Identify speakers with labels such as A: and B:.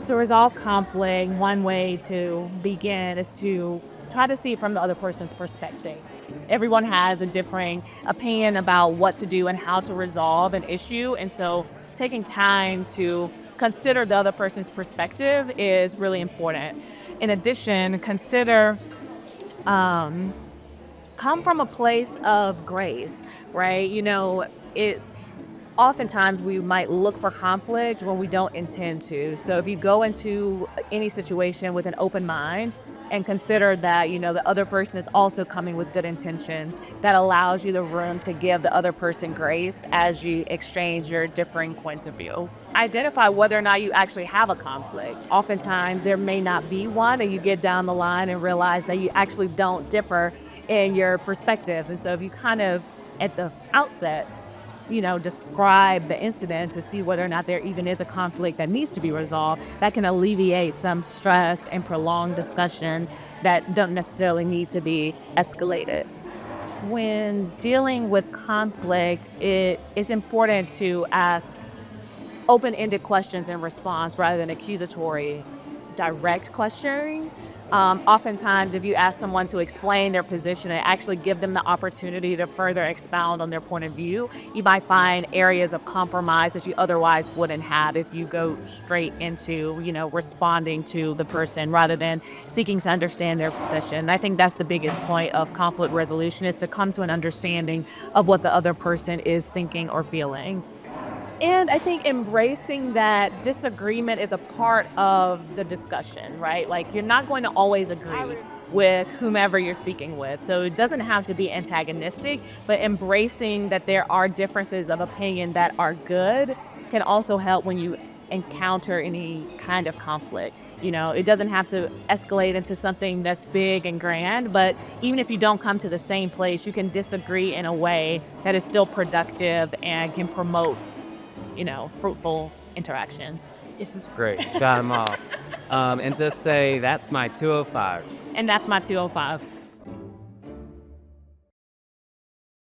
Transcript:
A: To resolve conflict, one way to begin is to try to see it from the other person's perspective. Everyone has a differing opinion about what to do and how to resolve an issue. And so taking time to consider the other person's perspective is really important. In addition, consider um, come from a place of grace, right? It's oftentimes we might look for conflict when we don't intend to. So if you go into any situation with an open mind and consider that, the other person is also coming with good intentions, that allows you the room to give the other person grace as you exchange your differing points of view. Identify whether or not you actually have a conflict. Oftentimes there may not be one, and you get down the line and realize that you actually don't differ in your perspectives. And so if you kind of at the outset describe the incident to see whether or not there even is a conflict that needs to be resolved, that can alleviate some stress and prolonged discussions that don't necessarily need to be escalated. When dealing with conflict, it is important to ask open-ended questions in response rather than accusatory, direct questioning. Oftentimes, if you ask someone to explain their position and actually give them the opportunity to further expound on their point of view, you might find areas of compromise that you otherwise wouldn't have if you go straight into, responding to the person rather than seeking to understand their position. I think that's the biggest point of conflict resolution, is to come to an understanding of what the other person is thinking or feeling. And I think embracing that disagreement is a part of the discussion, right? Like, you're not going to always agree with whomever you're speaking with. So it doesn't have to be antagonistic, but embracing that there are differences of opinion that are good can also help when you encounter any kind of conflict. It doesn't have to escalate into something that's big and grand, but even if you don't come to the same place, you can disagree in a way that is still productive and can promote fruitful interactions.
B: This is great. Got them all. And just say, that's my 205.
A: And that's my 205.